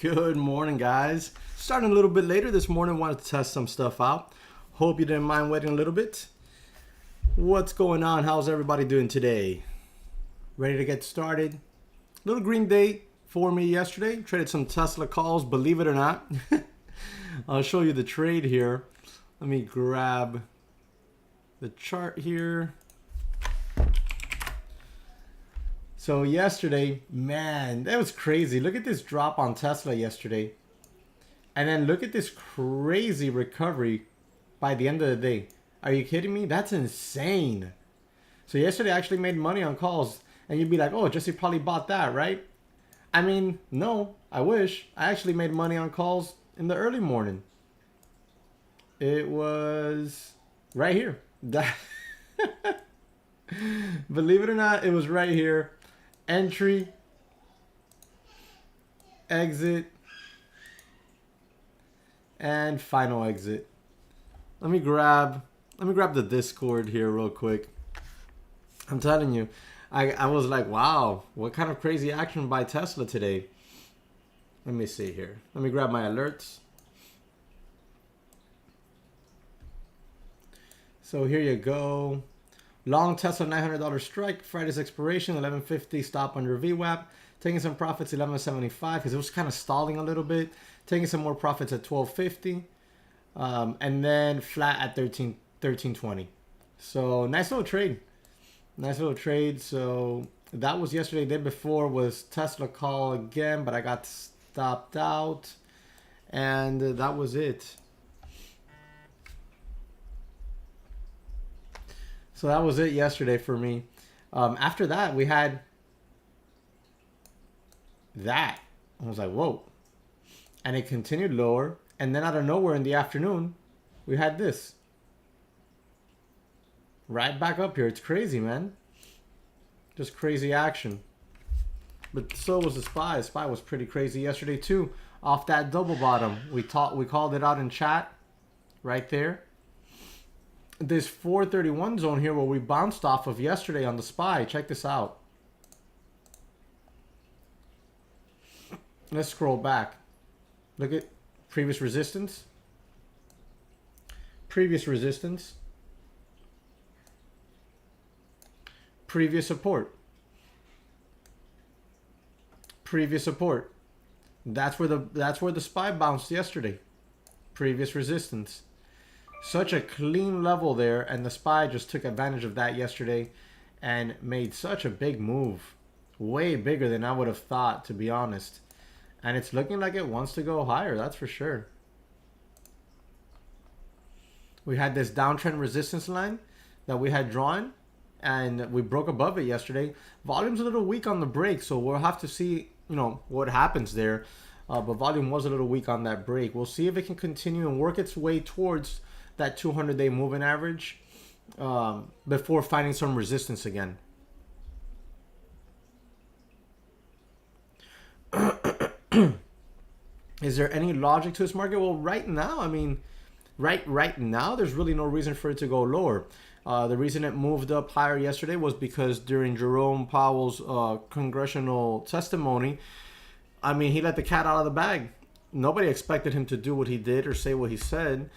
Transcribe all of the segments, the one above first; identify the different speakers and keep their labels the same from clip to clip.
Speaker 1: Good morning, guys. Starting a little bit later this morning, wanted to test some stuff out. Hope you didn't mind waiting a little bit. What's going on? How's everybody doing today? Ready to get started? Little green day for me yesterday. Traded some Tesla calls, believe it or not. I'll show you the trade here. Let me grab the chart here. So yesterday, man, that was crazy. Look at this drop on Tesla yesterday. And then look at this crazy recovery by the end of the day. Are you kidding me? That's insane. So yesterday I actually made money on calls. And you'd be like, oh, Jesse probably bought that, right? I mean, no, I wish. I actually made money on calls in the early morning. It was right here. Believe it or not, it was right here. Entry, exit, and final exit. Let me grab the Discord here real quick. I'm telling you, I was like, wow, what kind of crazy action by Tesla today? Let me see here. Let me grab my alerts. So here you go. Long Tesla $900 strike, Friday's expiration, 1150 stop under VWAP. Taking some profits, 1175, because it was kind of stalling a little bit. Taking some more profits at 1250. And then flat at 1320. So nice little trade. Nice little trade. So that was yesterday. The day before was Tesla call again, but I got stopped out. And that was it. So that was it yesterday for me. After that, we had that. I was like, whoa. And it continued lower. And then out of nowhere in the afternoon, we had this. Right back up here. It's crazy, man. Just crazy action. But so was the SPY. The SPY was pretty crazy yesterday too. Off that double bottom. We called it out in chat. Right there. This 431 zone here where we bounced off of yesterday on the SPY. Check this out. Let's scroll back. Look at previous resistance. Previous resistance. Previous support. Previous support. That's where the SPY bounced yesterday. Previous resistance. Such a clean level there, and the SPY just took advantage of that yesterday and made such a big move. Way bigger than I would have thought, to be honest. And it's looking like it wants to go higher, that's for sure. We had this downtrend resistance line that we had drawn, and we broke above it yesterday. Volume's a little weak on the break, so we'll have to see, what happens there. But volume was a little weak on that break. We'll see if it can continue and work its way towards that 200-day moving average before finding some resistance again. Is there any logic to this market? Well, right now, I mean, right now, there's really no reason for it to go lower. The reason it moved up higher yesterday was because during Jerome Powell's congressional testimony, I mean, he let the cat out of the bag. Nobody expected him to do what he did or say what he said.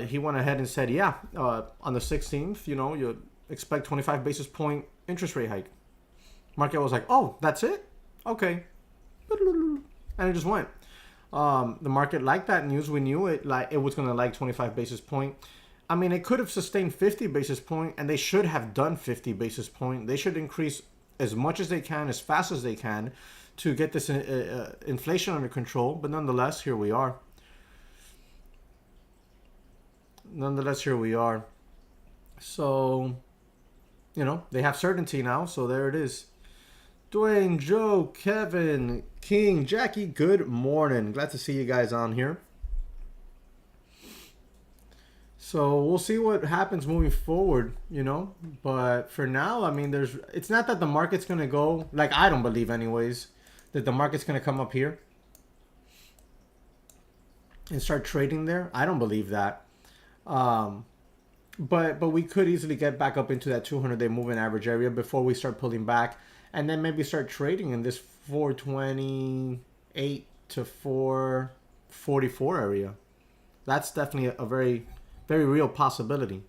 Speaker 1: He went ahead and said, yeah, on the 16th, you expect 25 basis point interest rate hike. Market was like, oh, that's it? Okay. And it just went. The market liked that news. We knew it was going to like 25 basis point. I mean, it could have sustained 50 basis point, and they should have done 50 basis point. They should increase as much as they can, as fast as they can, to get this inflation under control. But nonetheless, here we are. So, they have certainty now. So there it is. Dwayne, Joe, Kevin, King, Jackie, good morning. Glad to see you guys on here. So we'll see what happens moving forward, But for now, I mean, it's not that the market's going to go, like I don't believe anyways, that the market's going to come up here and start trading there. I don't believe that. But we could easily get back up into that 200-day moving average area before we start pulling back, and then maybe start trading in this 428 to 444 area. That's definitely a very, very real possibility.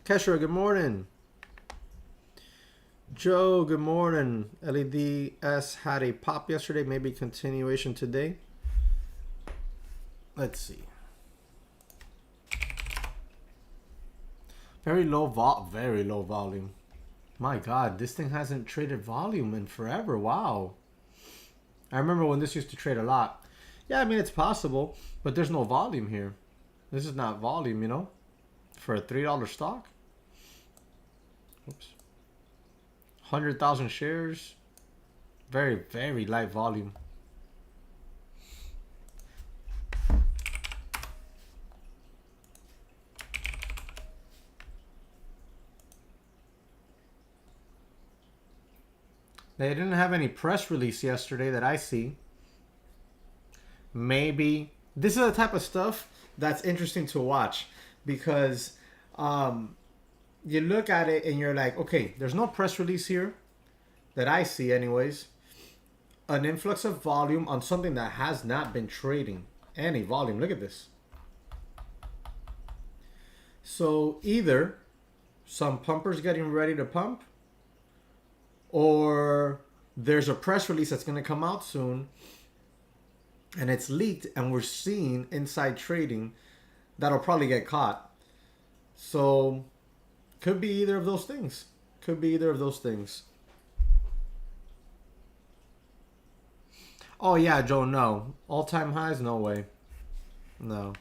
Speaker 1: Keshra, good morning. Joe, good morning. LEDS had a pop yesterday, maybe continuation today. Let's see. Very low volume. My God, this thing hasn't traded volume in forever. Wow. I remember when this used to trade a lot. Yeah, I mean, it's possible, but there's no volume here. This is not volume, you know, for a $3 stock. Oops. 100,000 shares. Very, very light volume. They didn't have any press release yesterday that I see. Maybe this is the type of stuff that's interesting to watch because you look at it and you're like, okay, there's no press release here that I see anyways. An influx of volume on something that has not been trading any volume. Look at this. So either some pumpers getting ready to pump, or there's a press release that's going to come out soon and it's leaked and we're seeing inside trading that'll probably get caught. So could be either of those things. Could be either of those things. Oh yeah, Joe, no. All-time highs? No way. No.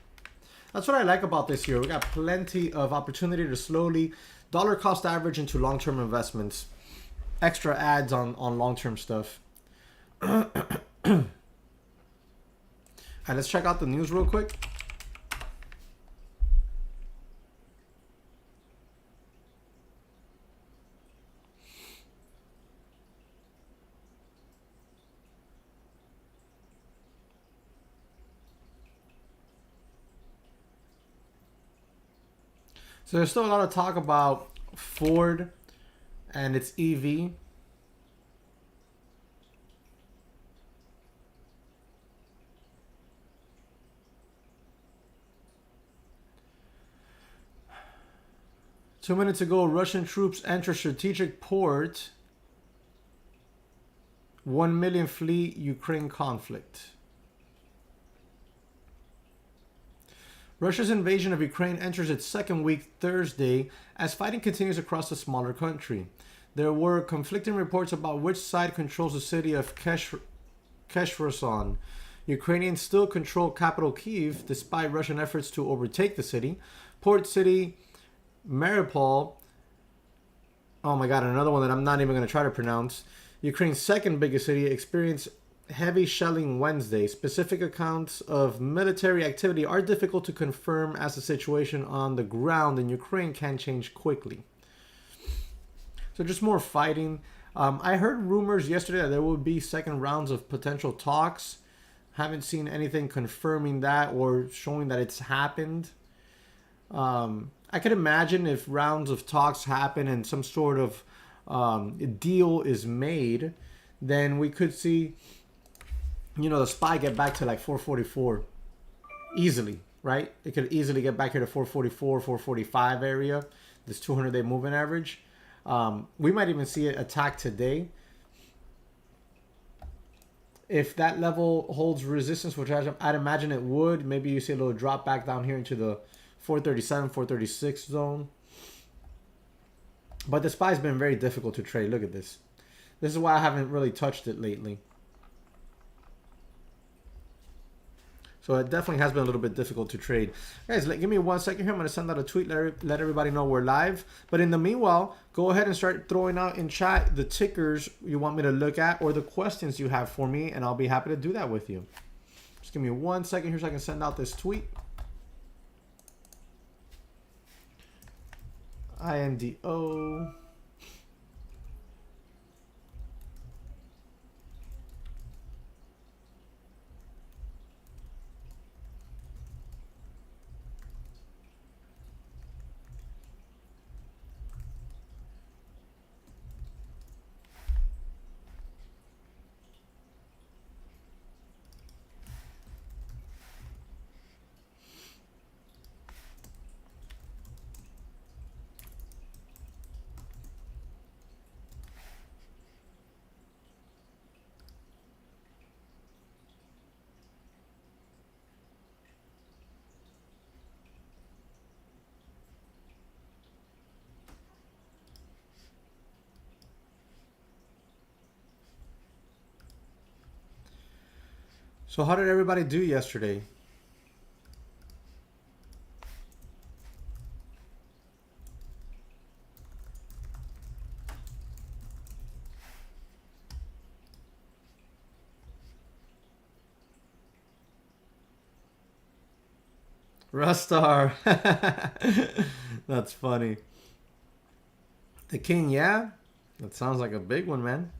Speaker 1: That's what I like about this year. We got plenty of opportunity to slowly dollar cost average into long-term investments. Extra ads on long-term stuff. All right, let's check out the news real quick. So there's still a lot of talk about Ford and its EV. Two minutes ago, Russian troops enter strategic port. 1 million flee Ukraine conflict. Russia's invasion of Ukraine enters its second week Thursday as fighting continues across the smaller country. There were conflicting reports about which side controls the city of Kherson. Ukrainians still control capital Kyiv despite Russian efforts to overtake the city. Port city Mariupol. Oh my God, another one that I'm not even going to try to pronounce. Ukraine's second biggest city experienced heavy shelling Wednesday. Specific accounts of military activity are difficult to confirm as the situation on the ground in Ukraine can change quickly. So just more fighting. I heard rumors yesterday that there will be second rounds of potential talks. Haven't seen anything confirming that or showing that it's happened. I could imagine if rounds of talks happen and some sort of deal is made, then we could see, you know, the SPY get back to like 444 easily, right? It could easily get back here to 444, 445 area, this 200-day moving average. We might even see it attack today. If that level holds resistance, which I'd imagine it would, maybe you see a little drop back down here into the 437, 436 zone. But the SPY's been very difficult to trade. Look at this. This is why I haven't really touched it lately. So it definitely has been a little bit difficult to trade. Guys, give me 1 second here. I'm going to send out a tweet, let everybody know we're live. But in the meanwhile, go ahead and start throwing out in chat the tickers you want me to look at or the questions you have for me, and I'll be happy to do that with you. Just give me 1 second here so I can send out this tweet. INDO. So how did everybody do yesterday? Rustar. That's funny. The King, yeah? That sounds like a big one, man.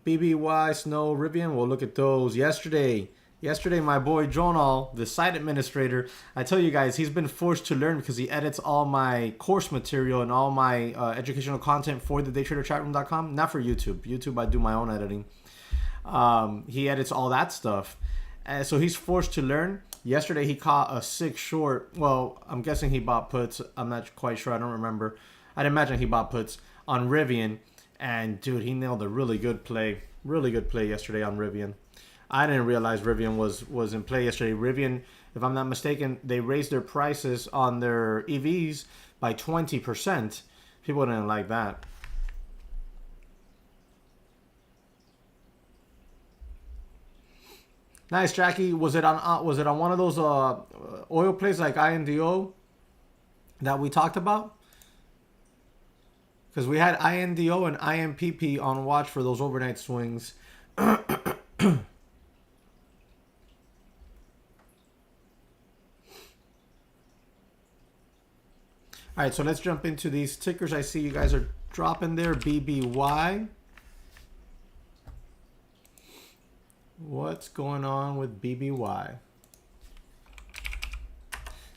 Speaker 1: BBY, Snow, Rivian, we'll look at those. Yesterday, my boy Jonal, the site administrator, I tell you guys, he's been forced to learn because he edits all my course material and all my educational content for the daytraderchatroom.com. Not for YouTube. YouTube, I do my own editing. He edits all that stuff. So he's forced to learn. Yesterday, he caught a 6 short. Well, I'm guessing he bought puts. I'm not quite sure. I don't remember. I'd imagine he bought puts on Rivian. And, dude, he nailed a really good play. Really good play yesterday on Rivian. I didn't realize Rivian was in play yesterday. Rivian, if I'm not mistaken, they raised their prices on their EVs by 20%. People didn't like that. Nice, Jackie. Was it on one of those oil plays like INDO that we talked about? Because we had INDO and IMPP on watch for those overnight swings. All right, so let's jump into these tickers. I see you guys are dropping there. BBY. What's going on with BBY?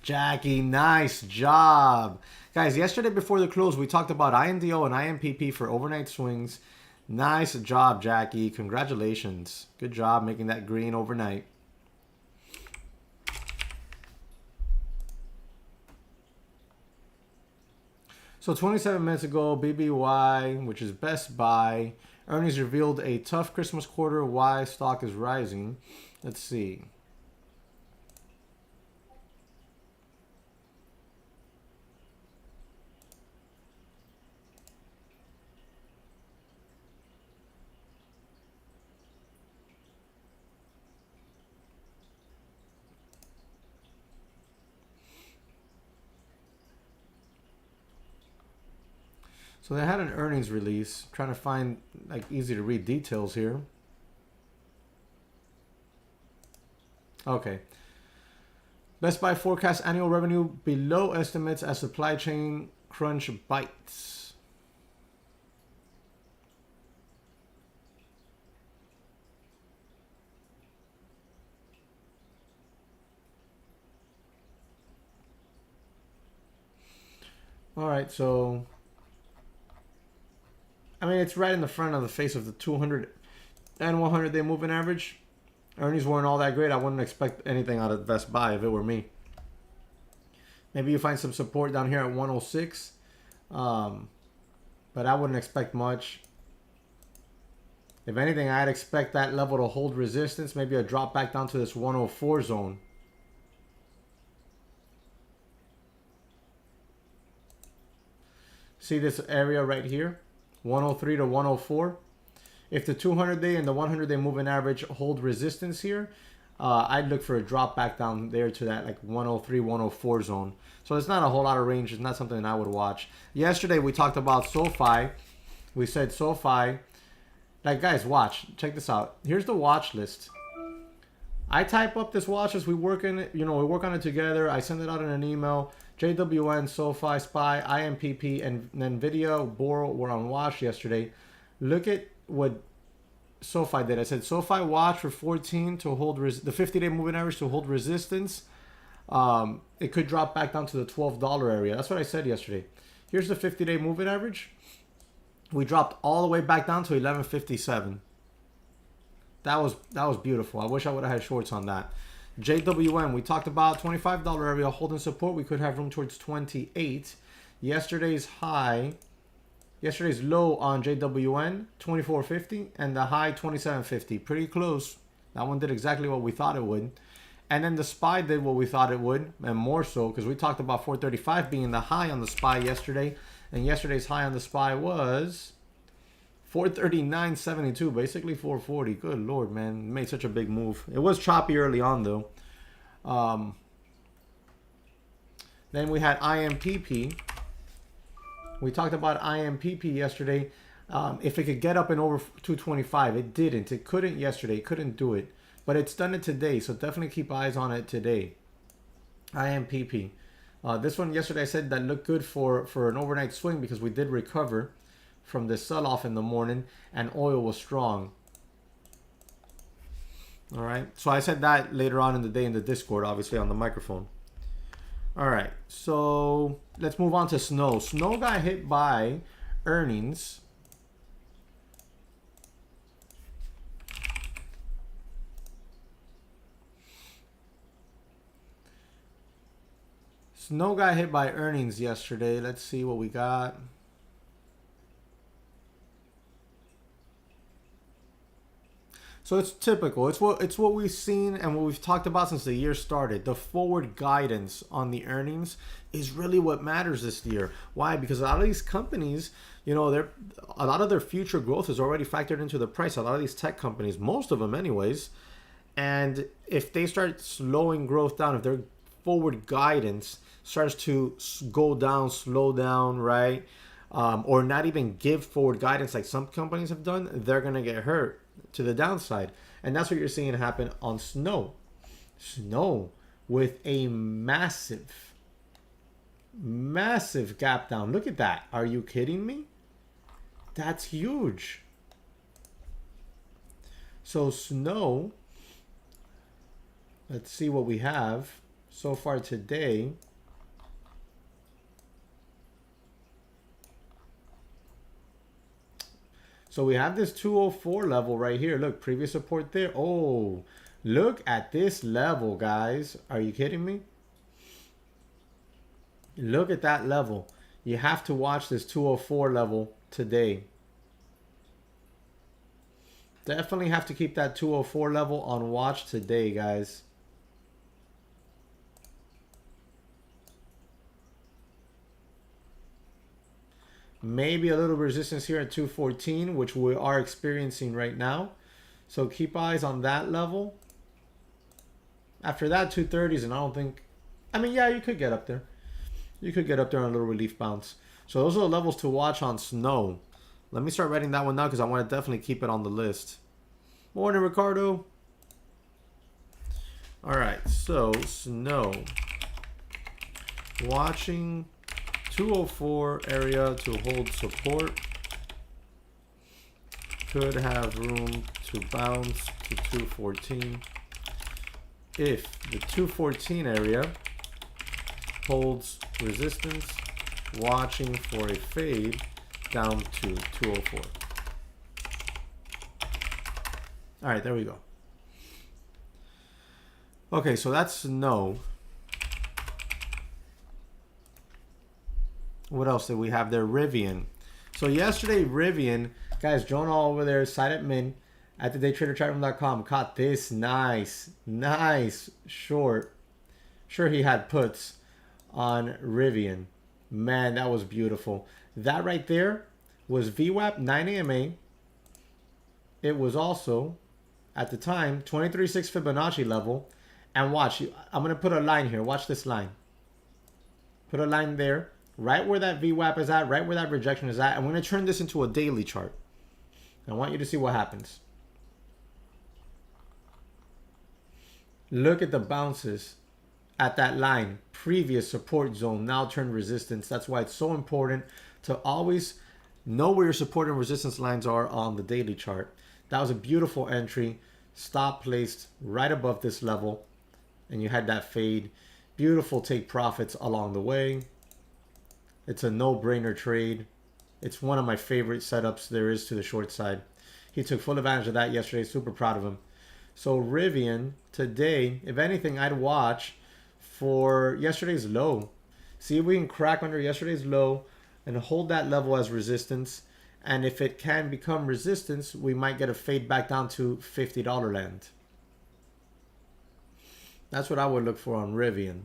Speaker 1: Jackie, nice job. Guys, yesterday before the close, we talked about INDO and IMPP for overnight swings. Nice job, Jackie. Congratulations. Good job making that green overnight. So 27 minutes ago, BBY, which is Best Buy, earnings revealed a tough Christmas quarter. Why stock is rising? Let's see. So they had an earnings release. I'm trying to find like easy to read details here. Okay. Best Buy forecasts annual revenue below estimates as supply chain crunch bites. All right, so I mean, it's right in the front of the face of the 200 and 100-day moving average. Earnings weren't all that great. I wouldn't expect anything out of Best Buy if it were me. Maybe you find some support down here at 106. But I wouldn't expect much. If anything, I'd expect that level to hold resistance. Maybe a drop back down to this 104 zone. See this area right here? 103 to 104. If the 200-day and the 100-day moving average hold resistance here, I'd look for a drop back down there to that like 103, 104 zone. So it's not a whole lot of range. It's not something I would watch. Yesterday we talked about SoFi. We said SoFi. Like guys, watch. Check this out. Here's the watch list. I type up this watch list. We work in it. You know, we work on it together. I send it out in an email. JWN, SoFi, SPY, IMPP, and NVIDIA, Boro were on watch yesterday. Look at what SoFi did. I said SoFi watch for 14 to hold the 50-day moving average to hold resistance. It could drop back down to the $12 area. That's what I said yesterday. Here's the 50-day moving average. We dropped all the way back down to 1157. That was beautiful. I wish I would have had shorts on that. JWM, we talked about $25 area holding support. We could have room towards 28. Yesterday's low on JWN, 24.50, and the high 27.50. Pretty close. That one did exactly what we thought it would. And then the SPY did what we thought it would, and more so, because we talked about 435 being the high on the SPY yesterday. And yesterday's high on the SPY was 439.72, basically 440. Good Lord, man. Made such a big move. It was choppy early on, though. Then we had IMPP. We talked about IMPP yesterday. If it could get up and over 225, it didn't. It couldn't yesterday. It couldn't do it. But it's done it today, so definitely keep eyes on it today. IMPP. This one yesterday I said that looked good for an overnight swing because we did recover from the sell-off in the morning and oil was strong. All right, so I said that later on in the day in the Discord, obviously on the microphone. All right, so let's move on to Snow. Snow got hit by earnings. Snow got hit by earnings yesterday. Let's see what we got. So it's typical. It's what we've seen and what we've talked about since the year started. The forward guidance on the earnings is really what matters this year. Why? Because a lot of these companies, you know, a lot of their future growth is already factored into the price. A lot of these tech companies, most of them anyways. And if they start slowing growth down, if their forward guidance starts to go down, slow down, right? Or not even give forward guidance like some companies have done, they're going to get hurt to the downside. And that's what you're seeing happen on Snow. Snow with a massive gap down. Look at that. Are you kidding me? That's huge. So Snow, let's see what we have so far today. So we have this 204 level right here. Look, previous support there. Oh, look at this level, guys. Are you kidding me? Look at that level. You have to watch this 204 level today. Definitely have to keep that 204 level on watch today, guys. Maybe a little resistance here at 214, which we are experiencing right now. So keep eyes on that level. After that, 230s, and I don't think... I mean, yeah, you could get up there. You could get up there on a little relief bounce. So those are the levels to watch on Snow. Let me start writing that one down because I want to definitely keep it on the list. Morning, Ricardo. All right, so Snow. Watching 204 area to hold support. Could have room to bounce to 214. If the 214 area holds resistance, watching for a fade down to 204. All right, there we go. Okay, so that's no. What else did we have there? Rivian. So yesterday, Rivian, guys, Jonah over there, side at min at the daytraderchatroom.com, caught this nice short. Sure, he had puts on Rivian. Man, that was beautiful. That right there was VWAP 9 AMA. It was also, at the time, 23.6 Fibonacci level. And watch, I'm going to put a line here. Watch this line. Put a line there. Right where that VWAP is at, right where that rejection is at. I'm going to turn this into a daily chart. I want you to see what happens. Look at the bounces at that line. Previous support zone, now turned resistance. That's why it's so important to always know where your support and resistance lines are on the daily chart. That was a beautiful entry. Stop placed right above this level. And you had that fade. Beautiful take profits along the way. It's a no-brainer trade. It's one of my favorite setups there is to the short side. He took full advantage of that yesterday. Super proud of him. So Rivian, today, if anything, I'd watch for yesterday's low. See if we can crack under yesterday's low and hold that level as resistance. And if it can become resistance, we might get a fade back down to $50 land. That's what I would look for on Rivian.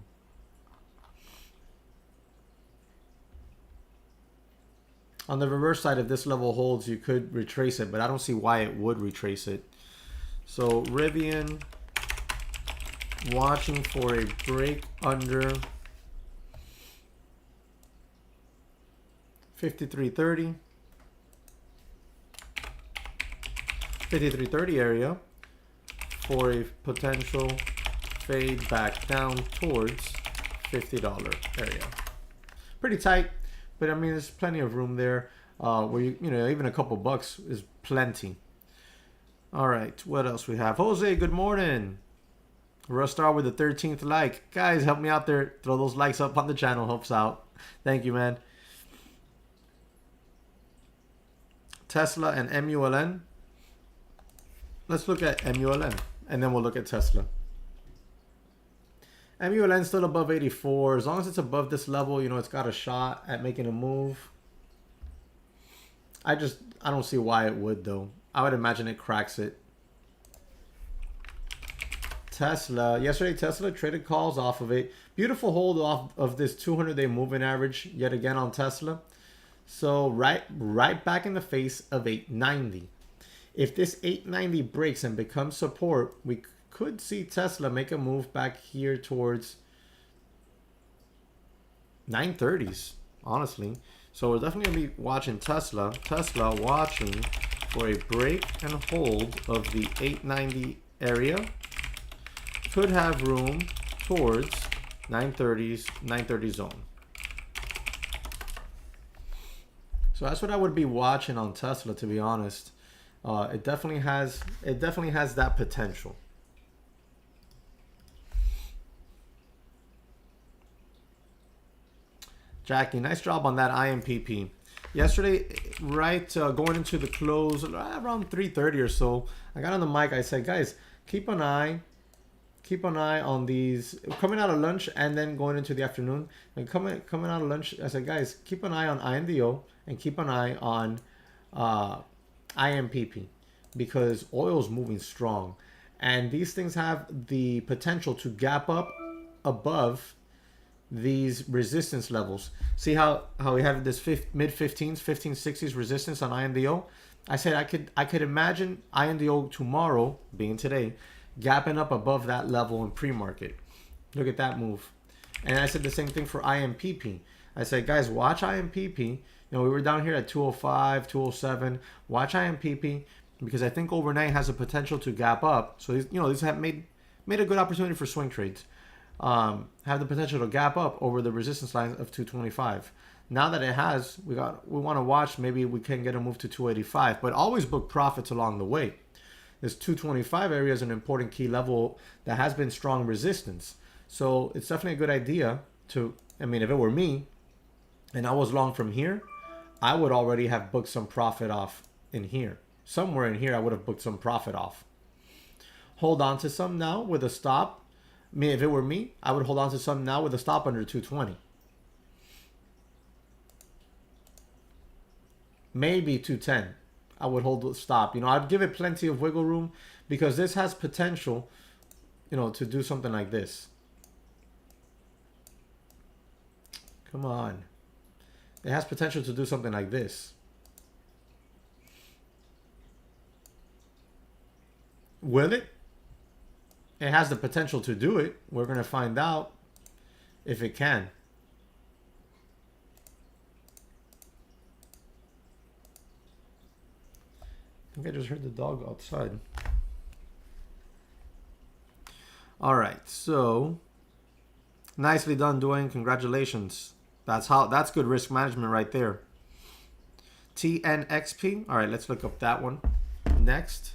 Speaker 1: On the reverse side, if this level holds, you could retrace it, but I don't see why it would retrace it. So Rivian watching for a break under 53.30. 53.30 area for a potential fade back down towards $50 area. Pretty tight, but I mean, there's plenty of room there where you know, even a couple bucks is plenty. All right, what else we have? Jose, good morning. Rustar with the 13th like. Guys, help me out there. Throw those likes up on the channel. Helps out. Thank you, man. Tesla and MULN. Let's look at MULN, and then we'll look at Tesla. MULN still above 84. As long as it's above this level, you know, it's got a shot at making a move. I don't see why it would, though. I would imagine it cracks it. Tesla. Yesterday, Tesla traded calls off of it. Beautiful hold off of this 200-day moving average yet again on Tesla. So right back in the face of 890. If this 890 breaks and becomes support, we could see Tesla make a move back here towards 930s, honestly. So we're definitely going to be watching Tesla. Tesla watching for a break and hold of the 890 area. Could have room towards 930s, 930 zone. So that's what I would be watching on Tesla, to be honest. It definitely has that potential. Jackie, nice job on that IMPP. Yesterday, right going into the close around 3:30 or so, I got on the mic. I said, guys, keep an eye on these coming out of lunch and then going into the afternoon. And coming out of lunch, I said, guys, keep an eye on INDO and keep an eye on IMPP, because oil's moving strong, and these things have the potential to gap up above these resistance levels. See how we have this mid 15s, 1560s resistance on INDO? I said I could imagine INDO tomorrow, being today, gapping up above that level in pre-market. Look at that move. And I said the same thing for IMPP. I said, guys, watch IMPP. You know, we were down here at 205, 207. Watch IMPP, because I think overnight has the potential to gap up. So these, you know, these have made a good opportunity for swing trades. Have the potential to gap up over the resistance line of 225. Now that it has, we want to watch. Maybe we can get a move to 285, but always book profits along the way. This 225 area is an important key level that has been strong resistance. So it's definitely a good idea to, I mean, if it were me and I was long from here, I would already have booked some profit off in here. Somewhere in here, I would have booked some profit off. Hold on to some now with a stop. I mean, if it were me, I would hold on to some now with a stop under 220. Maybe 210. I would hold the stop. You know, I'd give it plenty of wiggle room, because this has potential, you know, to do something like this. Come on. It has potential to do something like this. Will it? It has the potential to do it. We're going to find out if it can. I think I just heard the dog outside. All right, so nicely done, Dwayne. Congratulations. That's good risk management right there. TNXP. All right, let's look up that one next.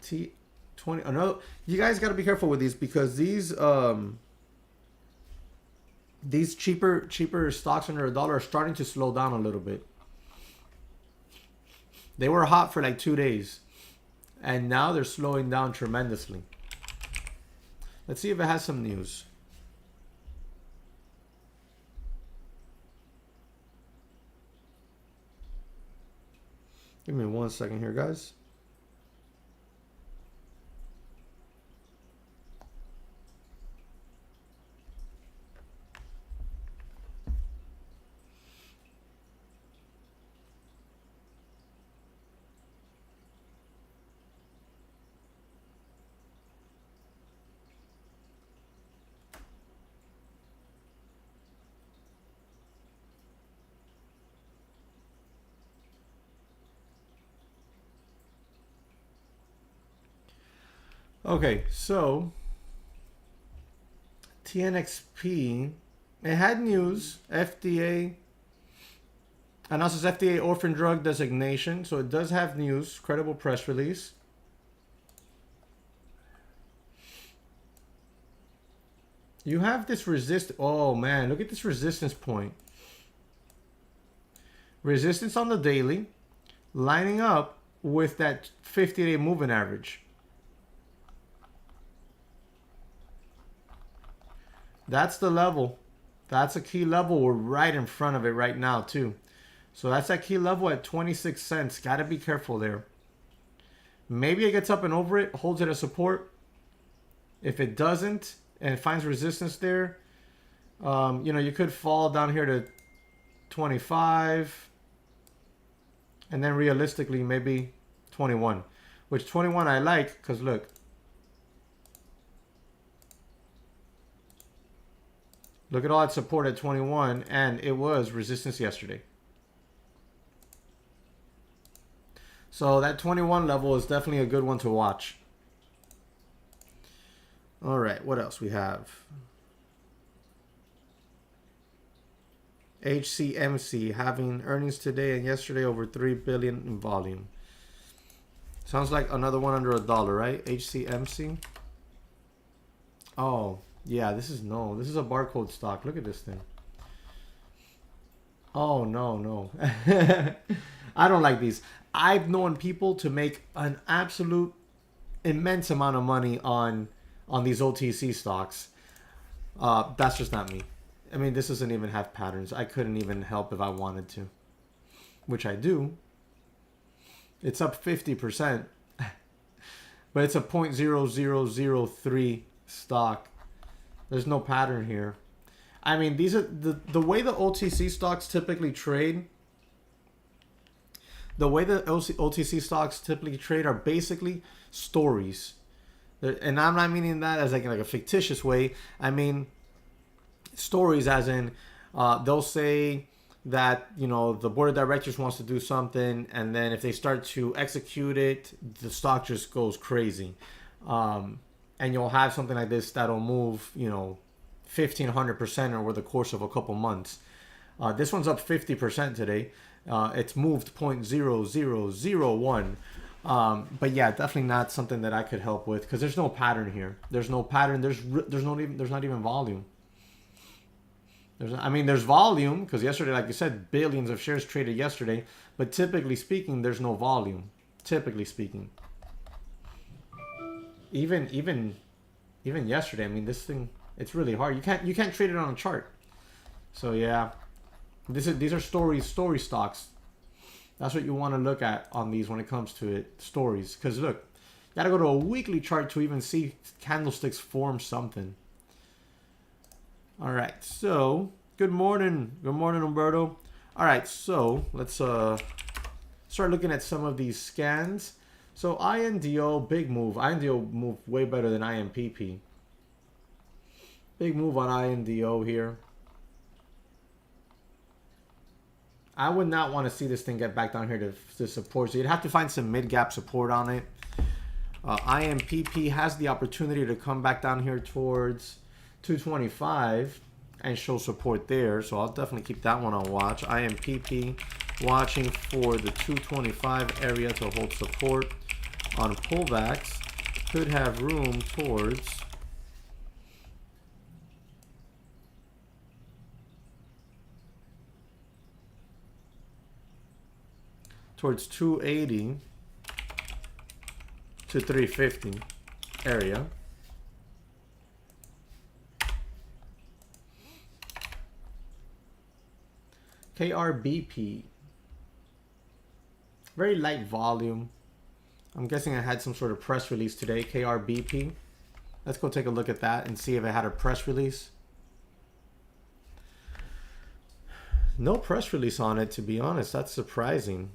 Speaker 1: T20. Another. You guys got to be careful with these, because these cheaper stocks under $1 are starting to slow down a little bit. They were hot for like 2 days, and now they're slowing down tremendously. Let's see if it has some news. Give me 1 second here, guys. Okay, so TNXP, it had news. FDA announces FDA orphan drug designation, so it does have news. Credible press release. You have this oh man, look at this resistance point. Resistance on the daily, lining up with that 50-day moving average. That's the level. That's a key level. We're right in front of it right now too. So that's that key level at 26 cents. Got to be careful there. Maybe it gets up and over it, holds it as support. If it doesn't and it finds resistance there, you know, you could fall down here to 25. And then realistically, maybe 21. Which 21 I like because look. Look at all that support at 21, and it was resistance yesterday. So that 21 level is definitely a good one to watch. All right, what else we have? HCMC having earnings today and yesterday over 3 billion in volume. Sounds like another one under $1, right? HCMC. Oh. Yeah, this is a barcode stock. Look at this thing. Oh, no. I don't like these. I've known people to make an absolute immense amount of money on these OTC stocks. That's just not me. I mean, this doesn't even have patterns. I couldn't even help if I wanted to, which I do. It's up 50%, but it's a 0.0003 stock. There's no pattern here. I mean, these are the way the OTC stocks typically trade. The way the OTC stocks typically trade are basically stories. And I'm not meaning that as like a fictitious way. I mean stories as in they'll say that, you know, the board of directors wants to do something, and then if they start to execute it, the stock just goes crazy. And you'll have something like this that'll move, you know, 1,500% over the course of a couple months. This one's up 50% today. It's moved 0.0001. But yeah, definitely not something that I could help with because there's no pattern here. There's no pattern. There's not even volume. There's volume because yesterday, like you said, billions of shares traded yesterday. But typically speaking, there's no volume. Typically speaking. Even yesterday, I mean, this thing, it's really hard. You can't trade it on a chart. So yeah, these are story stocks. That's what you want to look at on these when it comes to it, stories. Because look, you gotta go to a weekly chart to even see candlesticks form something. All right, so good morning, Umberto. All right, so let's start looking at some of these scans. So INDO, big move. INDO moved way better than IMPP. Big move on INDO here. I would not want to see this thing get back down here to support. So you'd have to find some mid-gap support on it. IMPP has the opportunity to come back down here towards 225 and show support there. So I'll definitely keep that one on watch. IMPP watching for the 225 area to hold support. On pullbacks, could have room towards towards 280 to 350 area. KRBP, very light volume. I'm guessing I had some sort of press release today. KRBP. Let's go take a look at that and see if it had a press release. No press release on it, to be honest. That's surprising.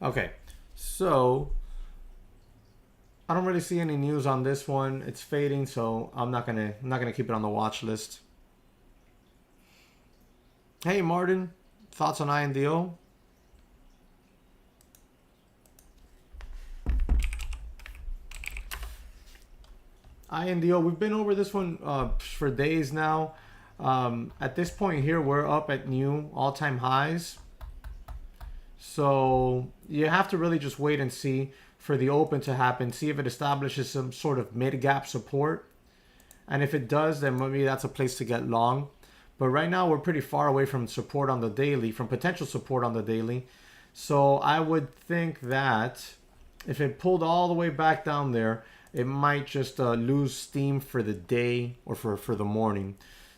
Speaker 1: Okay, so I don't really see any news on this one. It's fading, so I'm not gonna keep it on the watch list. Hey Martin, thoughts on INDO? INDO, we've been over this one for days now. At this point here, we're up at new all-time highs. So you have to really just wait and see for the open to happen. See if it establishes some sort of mid-gap support. And if it does, then maybe that's a place to get long. But right now, we're pretty far away from support on the daily, from potential support on the daily. So I would think that if it pulled all the way back down there, it might just lose steam for the day or for the morning.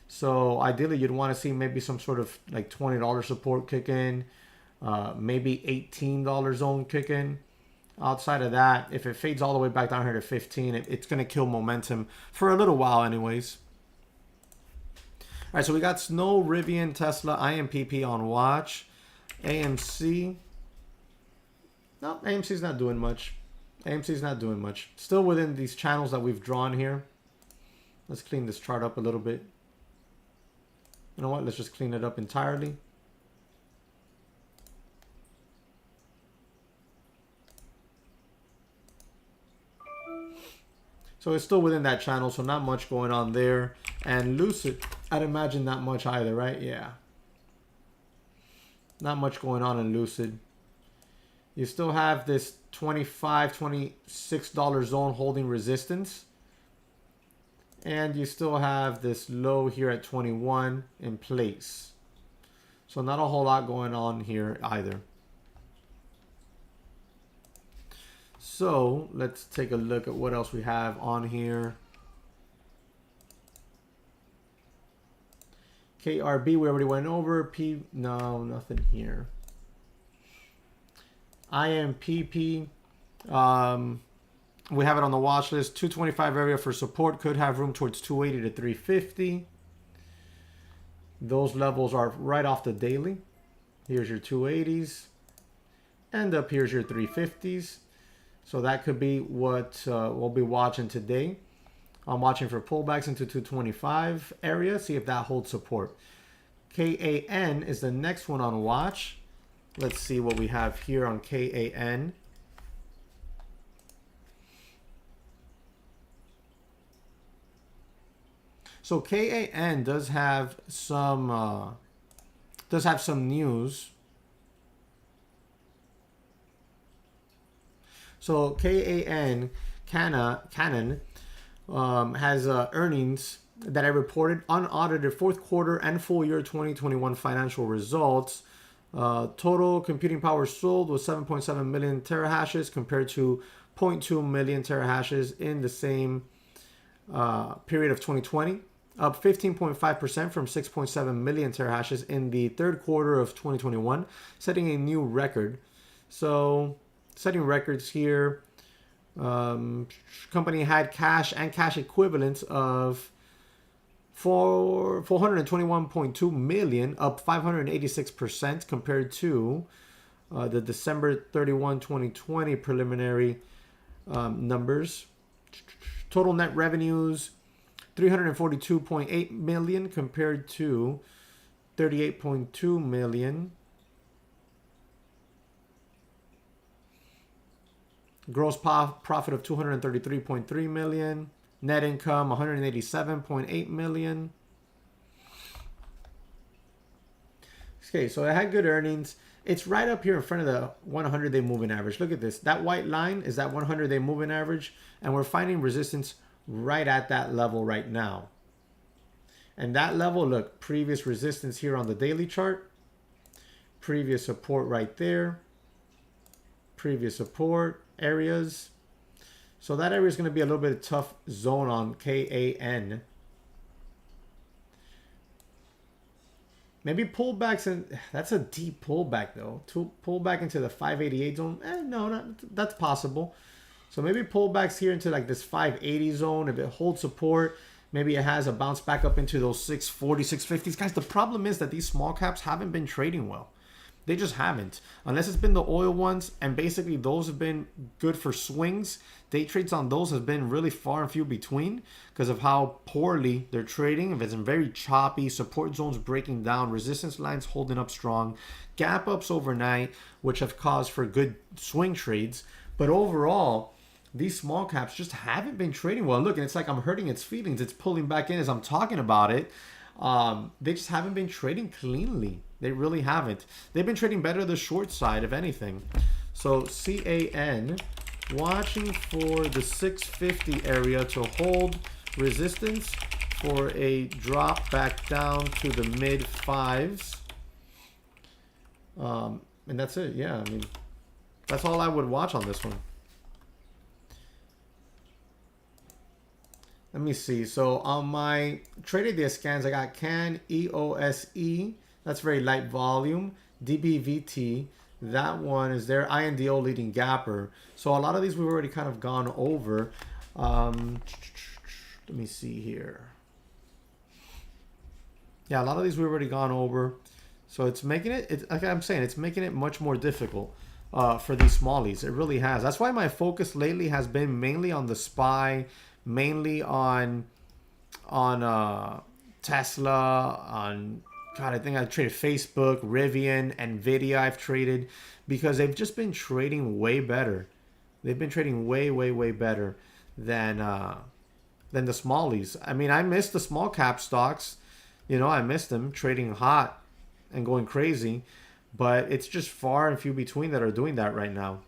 Speaker 1: So ideally, you'd want to see maybe some sort of like $20 support kick in, maybe $18 zone kick in. Outside of that, if it fades all the way back down here to 15, it's going to kill momentum for a little while anyways. All right, so we got Snow, Rivian, Tesla, IMPP on watch. AMC. No, AMC's not doing much. AMC's not doing much. Still within these channels that we've drawn here. Let's clean this chart up a little bit. You know what? Let's just clean it up entirely. So it's still within that channel, so not much going on there. And Lucid, I'd imagine not much either, right? Yeah. Not much going on in Lucid. You still have this $25, $26 zone holding resistance. And you still have this low here at 21 in place. So not a whole lot going on here either. So let's take a look at what else we have on here. KRB, we already went over. No, nothing here. IMPP, we have it on the watch list. 225 area for support, could have room towards 280 to 350. Those levels are right off the daily. Here's your 280s. And up here's your 350s. So that could be what we'll be watching today. I'm watching for pullbacks into 225 area. See if that holds support. KAN is the next one on watch. Let's see what we have here on KAN. So KAN does have some news. So Canon has earnings that I reported unaudited fourth quarter and full year 2021 financial results. Total computing power sold was 7.7 million terahashes compared to 0.2 million terahashes in the same period of 2020, up 15.5% from 6.7 million terahashes in the third quarter of 2021, setting a new record. So setting records here. Company had cash and cash equivalents of 421.2 million, up 586% compared to the December 31, 2020 preliminary numbers. Total net revenues 342.8 million compared to 38.2 million. Gross profit of 233.3 million. Net income 187.8 million. Okay, so it had good earnings. It's right up here in front of the 100-day moving average. Look at this. That white line is that 100-day moving average, and we're finding resistance right at that level right now. And that level, look, previous resistance here on the daily chart. Previous support right there. Previous support areas. So that area is going to be a little bit of tough zone on KAN. Maybe pullbacks, and that's a deep pullback though. To pull back into the 588 zone, no, that's possible. So maybe pullbacks here into like this 580 zone. If it holds support, maybe it has a bounce back up into those 640, 650s. Guys, the problem is that these small caps haven't been trading well. They just haven't. Unless it's been the oil ones, and basically those have been good for swings. Day trades on those have been really far and few between because of how poorly they're trading. If it's very choppy, support zones breaking down, resistance lines holding up strong, gap ups overnight, which have caused for good swing trades. But overall, these small caps just haven't been trading well. Look, and it's like I'm hurting its feelings. It's pulling back in as I'm talking about it. They just haven't been trading cleanly. They really haven't. They've been trading better the short side, if anything. So CAN, watching for the 650 area to hold resistance for a drop back down to the mid fives. And that's it. Yeah, I mean, that's all I would watch on this one. Let me see. So on my trade idea scans, I got CAN, EOSE. That's very light volume. DBVT. That one is their INDO leading gapper. So a lot of these we've already kind of gone over. Let me see here. Yeah, a lot of these we've already gone over. So it's making it, like I'm saying, it's making it much more difficult for these smallies. It really has. That's why my focus lately has been mainly on the SPY, mainly on Tesla, on God, I think I traded Facebook, Rivian, Nvidia I've traded because they've just been trading way better. They've been trading way, way, way better than the smallies. I mean, I miss the small cap stocks. You know, I miss them trading hot and going crazy, but it's just far and few between that are doing that right now.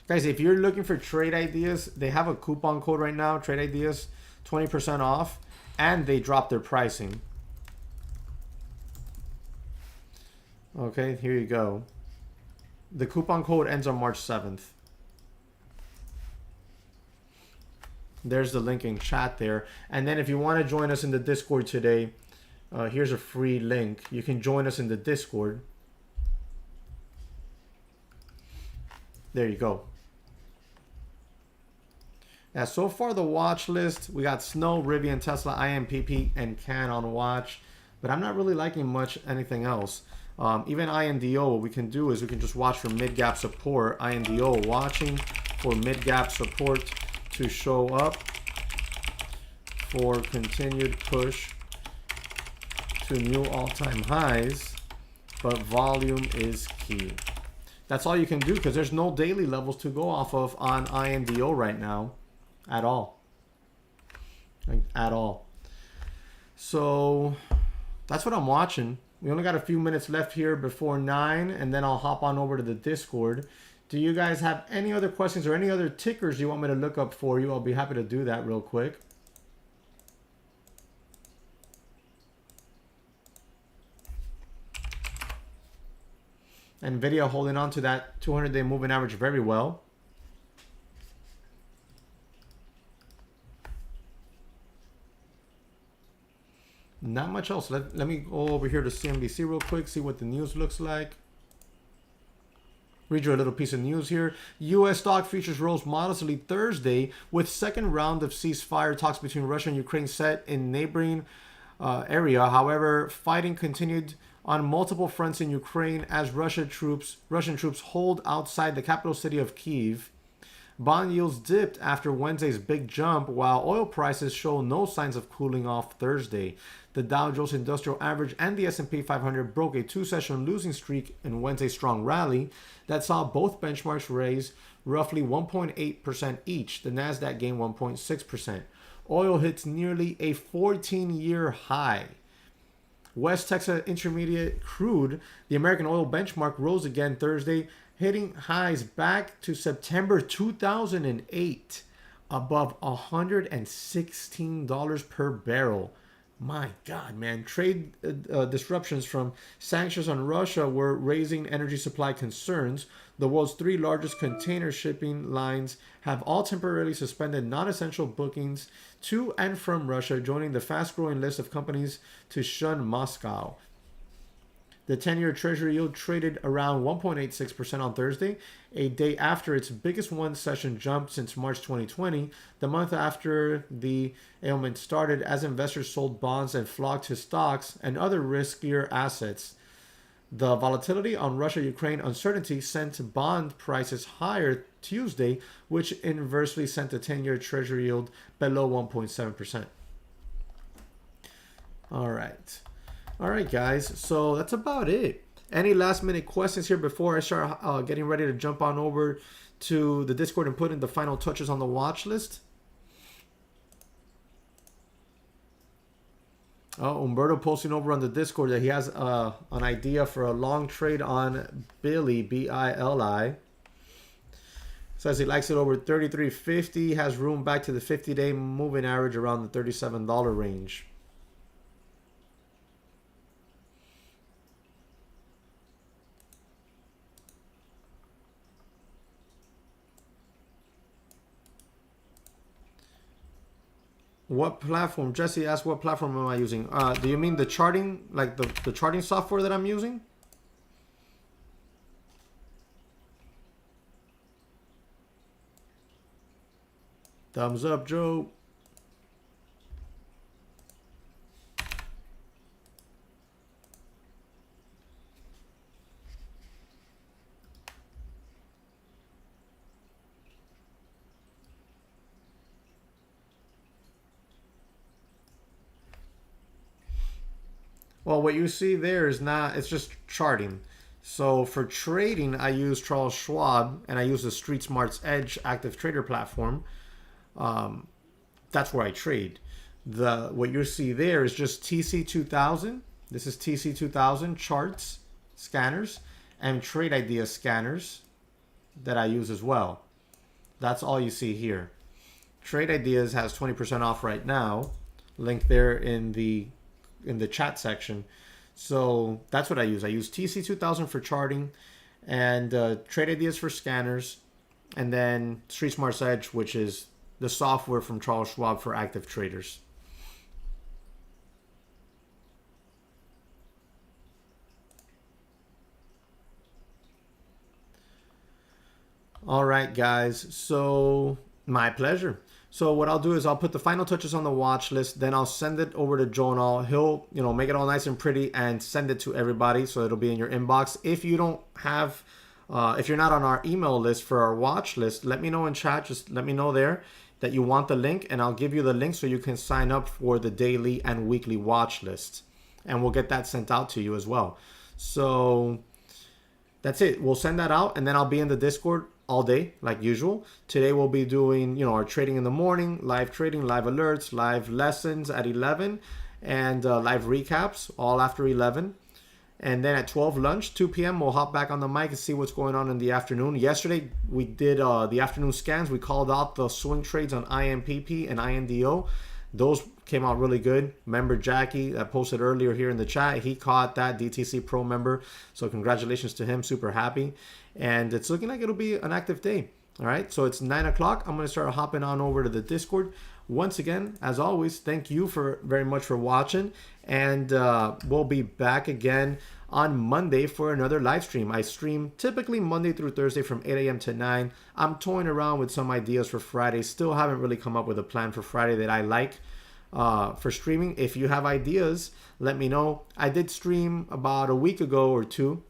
Speaker 1: Guys, if you're looking for trade ideas, they have a coupon code right now, trade ideas, 20% off, and they dropped their pricing. Okay, here you go. The coupon code ends on March 7th. There's the link in chat there. And then if you want to join us in the Discord today, here's a free link. You can join us in the Discord. There you go. Yeah, so far the watch list, we got Snow, Rivian, Tesla, IMPP, and CAN on watch. But I'm not really liking much anything else. Even INDO, what we can do is we can just watch for mid-gap support. INDO, watching for mid-gap support to show up for continued push to new all-time highs. But volume is key. That's all you can do because there's no daily levels to go off of on INDO right now. At all. Like, at all. So that's what I'm watching. We only got a few minutes left here before 9, and then I'll hop on over to the Discord. Do you guys have any other questions or any other tickers you want me to look up for you? I'll be happy to do that real quick. Nvidia holding on to that 200-day moving average very well. Not much else. Let me go over here to CNBC real quick, see what the news looks like. Read you a little piece of news here. U.S. stock futures rose modestly Thursday with second round of ceasefire talks between Russia and Ukraine set in neighboring area. However, fighting continued on multiple fronts in Ukraine as Russian troops hold outside the capital city of Kyiv. Bond yields dipped after Wednesday's big jump, while oil prices show no signs of cooling off Thursday. The Dow Jones Industrial Average and the S&P 500 broke a two-session losing streak in Wednesday's strong rally that saw both benchmarks raise roughly 1.8% each. The Nasdaq gained 1.6%. Oil hits nearly a 14-year high. West Texas Intermediate crude, the American oil benchmark, rose again Thursday, hitting highs back to September 2008, above $116 per barrel. My God, man. Trade disruptions from sanctions on Russia were raising energy supply concerns. The world's three largest container shipping lines have all temporarily suspended non-essential bookings to and from Russia, joining the fast-growing list of companies to shun Moscow. The 10-year Treasury yield traded around 1.86% on Thursday, a day after its biggest one-session jump since March 2020, the month after the ailment started, as investors sold bonds and flocked to stocks and other riskier assets. The volatility on Russia-Ukraine uncertainty sent bond prices higher Tuesday, which inversely sent the 10-year Treasury yield below 1.7%. All right. All right, guys. So that's about it. Any last minute questions here before I start getting ready to jump on over to the Discord and put in the final touches on the watch list? Oh, Umberto posting over on the Discord that he has an idea for a long trade on Billy, B-I-L-I. Says he likes it over 33.50, has room back to the 50-day moving average around the $37 range. What platform? Jesse asked, what platform am I using? Do you mean the charting, like the charting software that I'm using? Thumbs up, Joe. Well, what you see there is not, it's just charting. So for trading, I use Charles Schwab and I use the Street Smarts Edge active trader platform. That's where I trade. What you see there is just TC2000. This is TC2000 charts, scanners, and trade idea scanners that I use as well. That's all you see here. Trade Ideas has 20% off right now. Link there in the chat section. So that's what I use. I use TC2000 for charting and Trade Ideas for scanners, and then Street Smarts Edge, which is the software from Charles Schwab for active traders. All right, guys. So my pleasure. So what I'll do is I'll put the final touches on the watch list, then I'll send it over to Jonal. He'll, make it all nice and pretty and send it to everybody so it'll be in your inbox. If you don't have, if you're not on our email list for our watch list, let me know in chat. Just let me know there that you want the link, and I'll give you the link so you can sign up for the daily and weekly watch list, and we'll get that sent out to you as well. So that's it. We'll send that out, and then I'll be in the Discord all day like usual. Today we'll be doing our trading in the morning, live trading, live alerts, live lessons at 11, and live recaps all after 11. And then at 12 lunch, 2 p.m. we'll hop back on the mic and see what's going on in the afternoon. Yesterday we did the afternoon scans. We called out the swing trades on IMPP and INDO. Those came out really good. Member Jackie that posted earlier here in the chat, he caught that, DTC Pro member. So congratulations to him. Super happy. And it's looking like it'll be an active day. All right. So it's 9 o'clock. I'm going to start hopping on over to the Discord. Once again, as always, thank you very much for watching. And we'll be back again on Monday for another live stream. I stream typically Monday through Thursday from 8 a.m. to 9. I'm toying around with some ideas for Friday. Still haven't really come up with a plan for Friday that I like for streaming. If you have ideas, let me know. I did stream about a week ago or two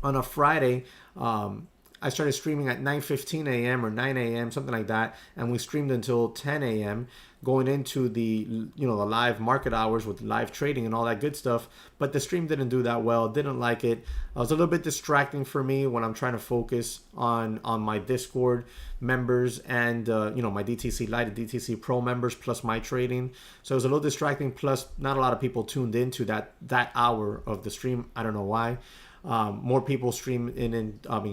Speaker 1: on a Friday. I started streaming at 9:15 a.m. or 9 a.m., something like that, and we streamed until 10 a.m. going into the the live market hours with live trading and all that good stuff. But the stream didn't do that well. Didn't like it. It was a little bit distracting for me when I'm trying to focus on my Discord members and my DTC Lite and DTC Pro members plus my trading. So it was a little distracting. Plus, not a lot of people tuned into that hour of the stream. I don't know why. More people stream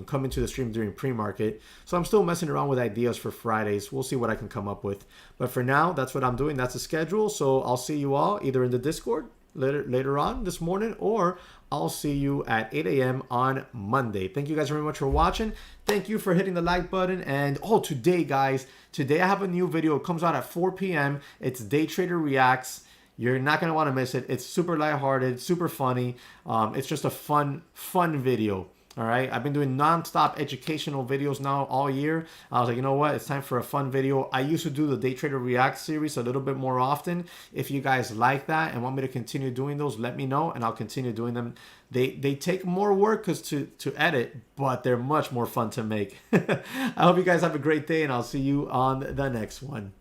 Speaker 1: come into the stream during pre-market. So I'm still messing around with ideas for Fridays. We'll see what I can come up with. But for now, that's what I'm doing. That's the schedule. So I'll see you all either in the Discord later on this morning, or I'll see you at 8 a.m. on Monday. Thank you guys very much for watching. Thank you for hitting the like button. And today, guys, I have a new video. It comes out at 4 p.m. It's Day Trader Reacts. You're not going to want to miss it. It's super lighthearted, super funny. It's just a fun video. All right, I've been doing non-stop educational videos now all year. I was like, you know what? It's time for a fun video. I used to do the Day Trader React series a little bit more often. If you guys like that and want me to continue doing those, let me know and I'll continue doing them. They take more work to edit, but they're much more fun to make. I hope you guys have a great day and I'll see you on the next one.